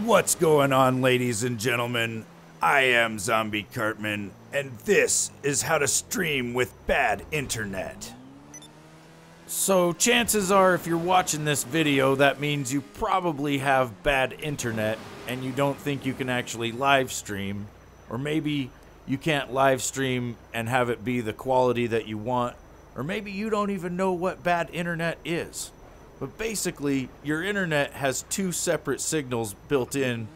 What's going on, ladies and gentlemen? I am Zombie Cartman, and this is how to stream with bad internet. So chances are, if you're watching this video, that means you probably have bad internet and you don't think you can actually live stream, or maybe you can't live stream and have it be the quality that you want, or maybe you don't even know what bad internet is. But basically, your internet has two separate signals built in.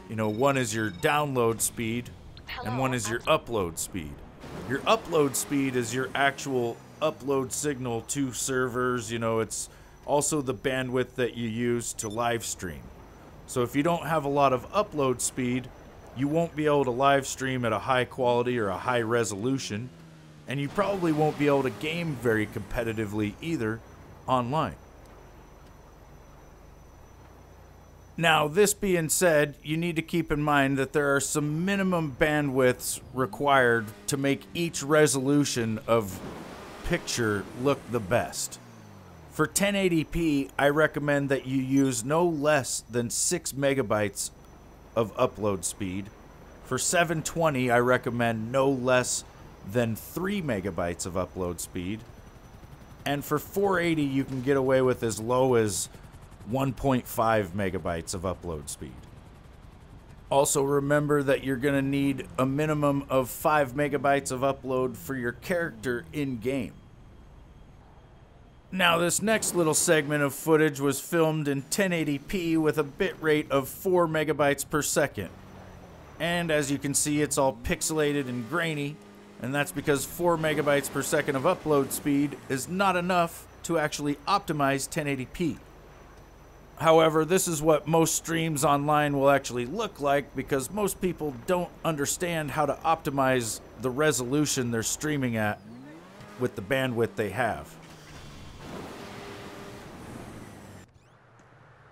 You know, one is your download speed, and one is your upload speed. Your upload speed is your actual upload signal to servers. You know, it's also the bandwidth that you use to live stream. So if you don't have a lot of upload speed, you won't be able to live stream at a high quality or a high resolution, and you probably won't be able to game very competitively either online. Now, this being said, you need to keep in mind that there are some minimum bandwidths required to make each resolution of picture look the best. For 1080p, I recommend that you use no less than 6 megabytes of upload speed. For 720, I recommend no less than 3 megabytes of upload speed. And for 480, you can get away with as low as 1.5 megabytes of upload speed. Also remember that you're going to need a minimum of 5 megabytes of upload for your character in-game. Now, this next little segment of footage was filmed in 1080p with a bitrate of 4 megabytes per second. And as you can see, it's all pixelated and grainy, and that's because 4 megabytes per second of upload speed is not enough to actually optimize 1080p. However, this is what most streams online will actually look like, because most people don't understand how to optimize the resolution they're streaming at with the bandwidth they have.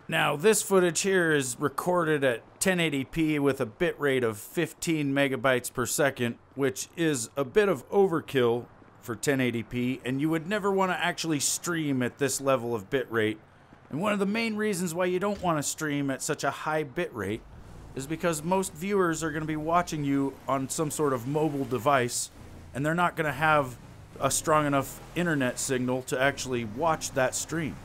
Now, this footage here is recorded at 1080p with a bitrate of 15 megabytes per second, which is a bit of overkill for 1080p, and you would never want to actually stream at this level of bitrate. And one of the main reasons why you don't want to stream at such a high bitrate is because most viewers are going to be watching you on some sort of mobile device, and they're not going to have a strong enough internet signal to actually watch that stream.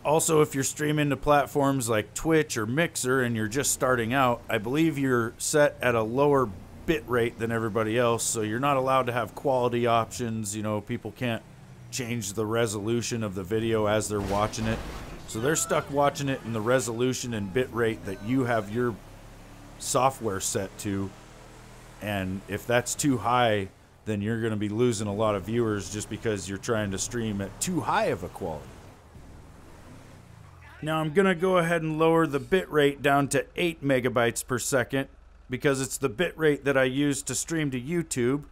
Also, if you're streaming to platforms like Twitch or Mixer and you're just starting out, I believe you're set at a lower bitrate than everybody else, so you're not allowed to have quality options. You know, people can't change the resolution of the video as they're watching it, so they're stuck watching it in the resolution and bitrate that you have your software set to. And if that's too high, then you're going to be losing a lot of viewers just because you're trying to stream at too high of a quality. Now I'm going to go ahead and lower the bitrate down to 8 megabytes per second because it's the bitrate that I use to stream to YouTube,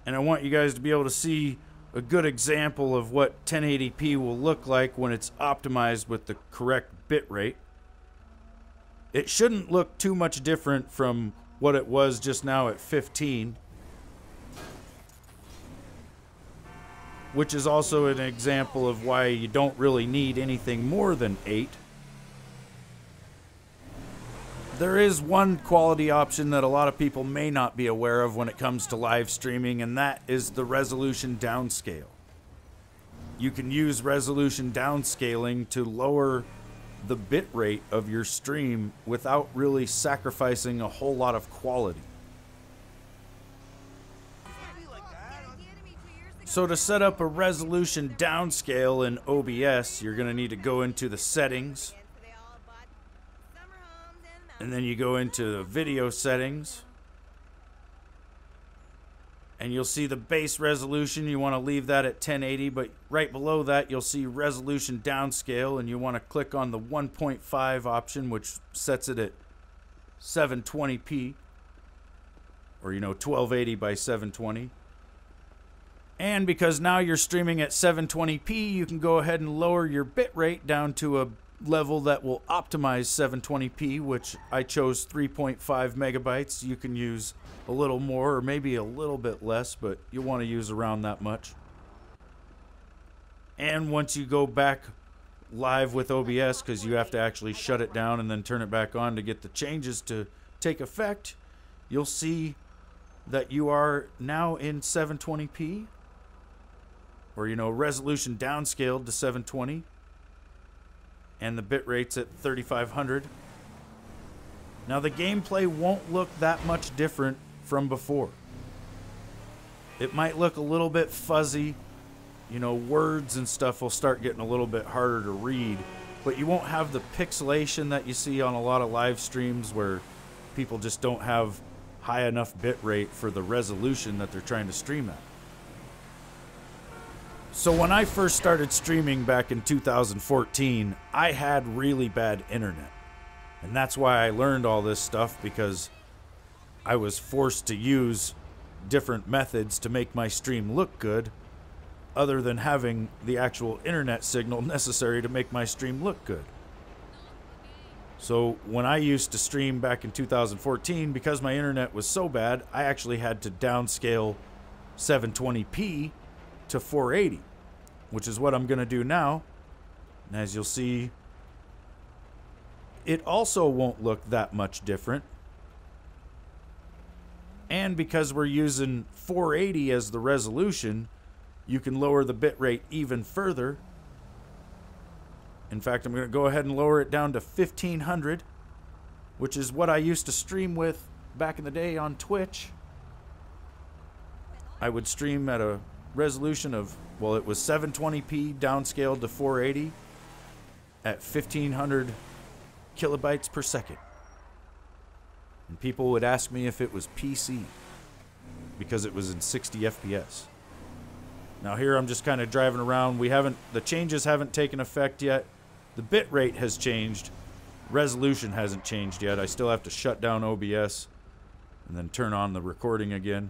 and I want you guys to be able to see a good example of what 1080p will look like when it's optimized with the correct bitrate. It shouldn't look too much different from what it was just now at 15, which is also an example of why you don't really need anything more than 8. There is one quality option that a lot of people may not be aware of when it comes to live streaming, and that is the Resolution Downscale. You can use Resolution Downscaling to lower the bitrate of your stream without really sacrificing a whole lot of quality. So to set up a Resolution Downscale in OBS, you're going to need to go into the settings, and then you go into the video settings, and you'll see the base resolution. You want to leave that at 1080, but right below that you'll see Resolution Downscale, and you want to click on the 1.5 option, which sets it at 720p, or 1280 by 720. And because now you're streaming at 720p, you can go ahead and lower your bitrate down to a level that will optimize 720p, which I chose 3.5 megabytes. You can use a little more or maybe a little bit less, but you'll want to use around that much. And once you go back live with OBS because you have to actually shut it down and then turn it back on to get the changes to take effect, you'll see that you are now in 720p, or, you know, resolution downscaled to 720, and the bit rate's at 3500. Now the gameplay won't look that much different from before. It might look a little bit fuzzy, you know, words and stuff will start getting a little bit harder to read, but you won't have the pixelation that you see on a lot of live streams where people just don't have high enough bit rate for the resolution that they're trying to stream at. So when I first started streaming back in 2014, I had really bad internet. And that's why I learned all this stuff, because I was forced to use different methods to make my stream look good, other than having the actual internet signal necessary to make my stream look good. So when I used to stream back in 2014, because my internet was so bad, I actually had to downscale 720p to 480, which is what I'm going to do now. And as you'll see, it also won't look that much different. And because we're using 480 as the resolution, you can lower the bit rate even further. In fact, I'm going to go ahead and lower it down to 1500, which is what I used to stream with back in the day on Twitch. I would stream at a resolution of, well, it was 720p downscaled to 480 at 1500 kilobytes per second. And people would ask me if it was PC because it was in 60 FPS. Now here I'm just kind of driving around. The changes haven't taken effect yet. The bit rate has changed. Resolution hasn't changed yet. I still have to shut down OBS and then turn on the recording again.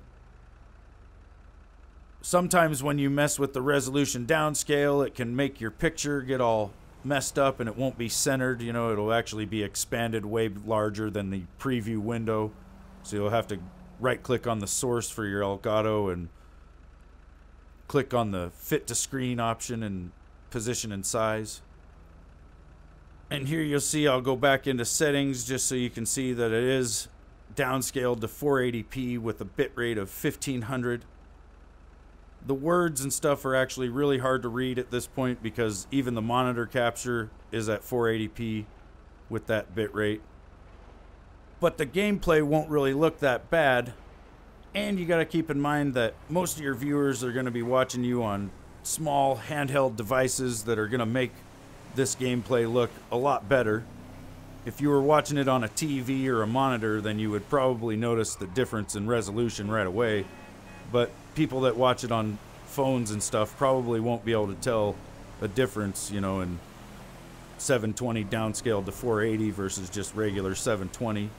Sometimes when you mess with the resolution downscale, it can make your picture get all messed up and it won't be centered. You know, it'll actually be expanded way larger than the preview window. So you'll have to right click on the source for your Elgato and click on the fit to screen option and position and size. And here you'll see I'll go back into settings just so you can see that it is downscaled to 480p with a bit rate of 1500. The words and stuff are actually really hard to read at this point because even the monitor capture is at 480p with that bit rate. But the gameplay won't really look that bad. And you got to keep in mind that most of your viewers are going to be watching you on small handheld devices that are going to make this gameplay look a lot better. If you were watching it on a TV or a monitor, then you would probably notice the difference in resolution right away. But people that watch it on phones and stuff probably won't be able to tell a difference, you know, in 720 downscaled to 480 versus just regular 720.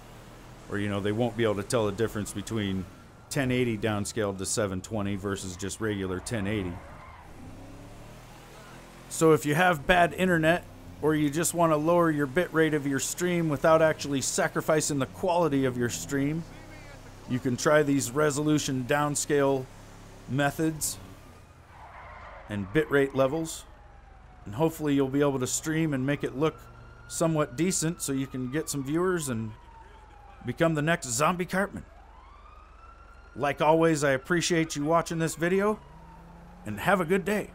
Or, you know, they won't be able to tell the difference between 1080 downscaled to 720 versus just regular 1080. So if you have bad internet, or you just want to lower your bit rate of your stream without actually sacrificing the quality of your stream, you can try these resolution downscale methods and bitrate levels, and hopefully you'll be able to stream and make it look somewhat decent so you can get some viewers and become the next Zombie Cartman. Like always, I appreciate you watching this video, and have a good day.